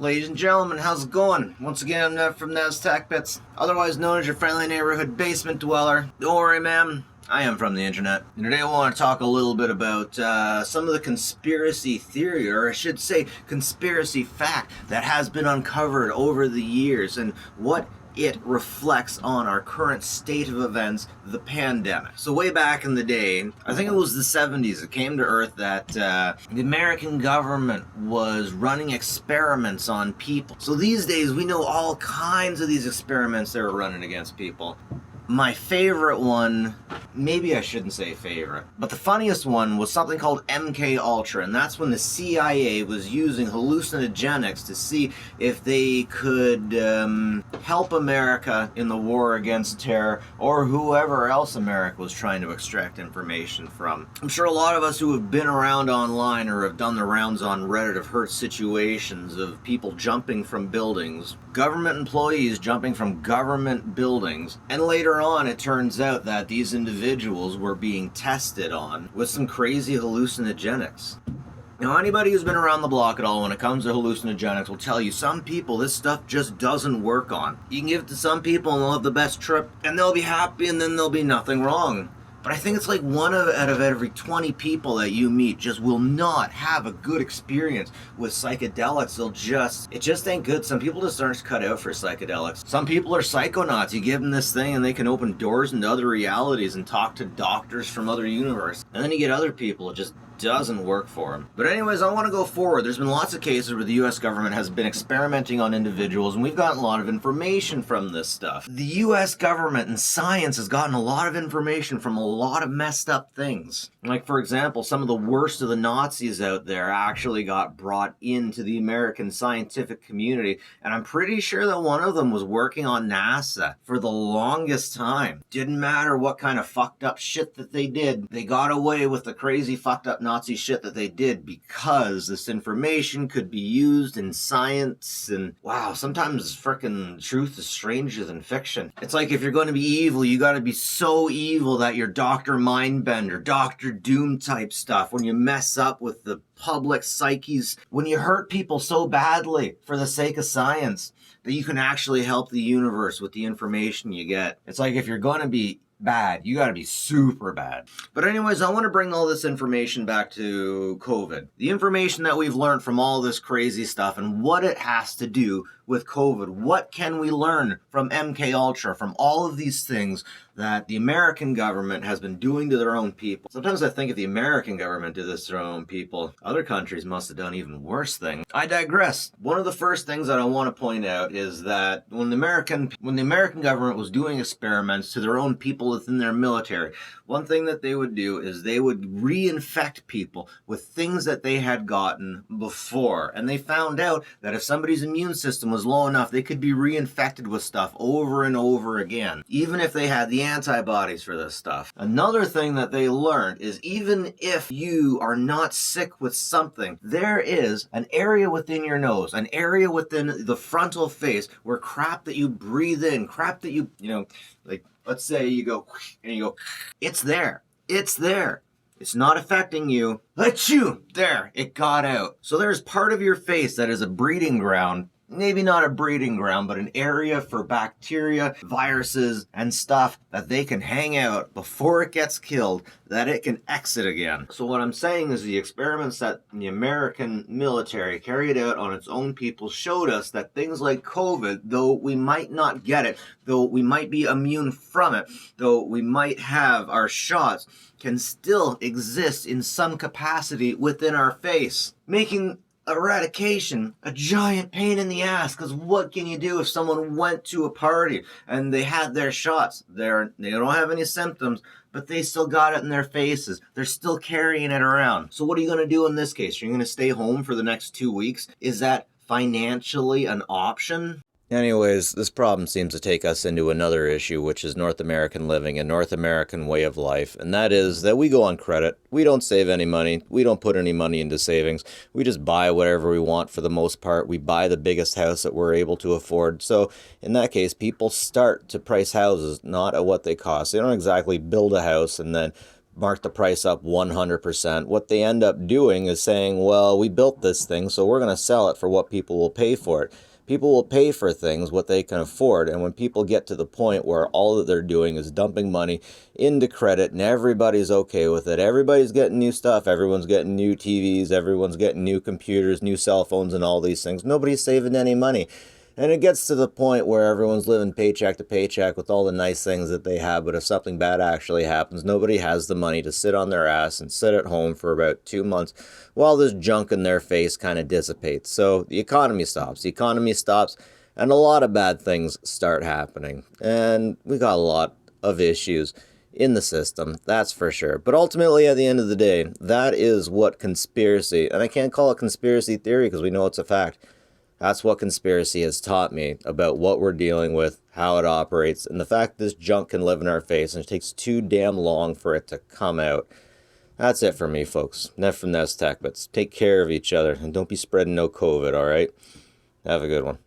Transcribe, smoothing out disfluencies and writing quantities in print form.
Ladies and gentlemen, how's it going? Once again, I'm Ned from NASDAQ Bits, otherwise known as your friendly neighborhood basement dweller. Don't worry, ma'am, I am from the internet. And today I want to talk a little bit about some of the conspiracy theory, or I should say conspiracy fact, that has been uncovered over the years and what it reflects on our current state of events, the pandemic. So way back in the day, I think it was the 70s, it came to Earth that the American government was running experiments on people. So these days, we know all kinds of these experiments they were running against people. My favorite one, maybe I shouldn't say favorite, but the funniest one was something called MKUltra, and that's when the CIA was using hallucinogenics to see if they could help America in the war against terror, or whoever else America was trying to extract information from. I'm sure a lot of us who have been around online or have done the rounds on Reddit have heard situations of people jumping from buildings, government employees jumping from government buildings, and later on it turns out that these individuals were being tested on with some crazy hallucinogenics. Now, anybody who's been around the block at all when it comes to hallucinogenics will tell you some people this stuff just doesn't work on. You can give it to some people and they'll have the best trip and they'll be happy and then there'll be nothing wrong. But I think it's like out of every 20 people that you meet just will not have a good experience with psychedelics. It just ain't good. Some people just aren't cut out for psychedelics. Some people are psychonauts. You give them this thing and they can open doors into other realities and talk to doctors from other universes. And then you get other people, it just doesn't work for them. But anyways, I want to go forward. There's been lots of cases where the US government has been experimenting on individuals, and we've gotten a lot of information from this stuff. The US government and science has gotten a lot of information from a lot of messed up things. Like, for example, some of the worst of the Nazis out there actually got brought into the American scientific community, and I'm pretty sure that one of them was working on NASA for the longest time. Didn't matter what kind of fucked up shit that they did, they got away with the crazy fucked up Nazi shit that they did because this information could be used in science. And wow, sometimes frickin' truth is stranger than fiction. It's like if you're going to be evil, you gotta be so evil that you're Dr. Mindbender, Dr. Doom type stuff. When you mess up with the public psyches, when you hurt people so badly for the sake of science that you can actually help the universe with the information you get. It's like if you're going to be bad, you gotta be super bad. But anyways, I want to bring all this information back to COVID. The information that we've learned from all this crazy stuff and what it has to do with COVID. What can we learn from MKUltra, from all of these things that the American government has been doing to their own people? Sometimes I think if the American government did this to their own people, other countries must have done even worse things. I digress. One of the first things that I want to point out is that when the American government was doing experiments to their own people within their military, one thing that they would do is they would reinfect people with things that they had gotten before. And they found out that if somebody's immune system was low enough, they could be reinfected with stuff over and over again, even if they had the antibodies for this stuff. Another thing that they learned is even if you are not sick with something, there is an area within your nose, an area within the frontal face where crap that you breathe in, crap that you like, let's say you go and you go, it's there. It's there. It's not affecting you. Achoo! There, it got out. So there's part of your face that is a breeding ground. Maybe not a breeding ground, but an area for bacteria, viruses, and stuff that they can hang out before it gets killed, that it can exit again. So what I'm saying is the experiments that the American military carried out on its own people showed us that things like COVID, though we might not get it, though we might be immune from it, though we might have our shots, can still exist in some capacity within our face, making eradication a giant pain in the ass. Because what can you do if someone went to a party and they had their shots? They don't have any symptoms, but they still got it in their faces. They're still carrying it around. So what are you going to do in this case? You're going to stay home for the next 2 weeks? Is that financially an option? Anyways, this problem seems to take us into another issue, which is North American living and North American way of life, and that is that we go on credit. We don't save any money. We don't put any money into savings. We just buy whatever we want for the most part. We buy the biggest house that we're able to afford. So in that case, people start to price houses not at what they cost. They don't exactly build a house and then mark the price up 100%. What they end up doing is saying, well, we built this thing, so we're going to sell it for what people will pay for it. People will pay for things what they can afford, and when people get to the point where all that they're doing is dumping money into credit and everybody's okay with it, everybody's getting new stuff, everyone's getting new TVs, everyone's getting new computers, new cell phones and all these things, nobody's saving any money. And it gets to the point where everyone's living paycheck to paycheck with all the nice things that they have, but if something bad actually happens, nobody has the money to sit on their ass and sit at home for about 2 months while this junk in their face kind of dissipates. So the economy stops. And a lot of bad things start happening. And we got a lot of issues in the system, that's for sure. But ultimately, at the end of the day, that is what conspiracy, and I can't call it conspiracy theory because we know it's a fact. That's what conspiracy has taught me about what we're dealing with, how it operates, and the fact this junk can live in our face and it takes too damn long for it to come out. That's it for me, folks. Enough from Nest Tech, but take care of each other and don't be spreading no COVID, all right? Have a good one.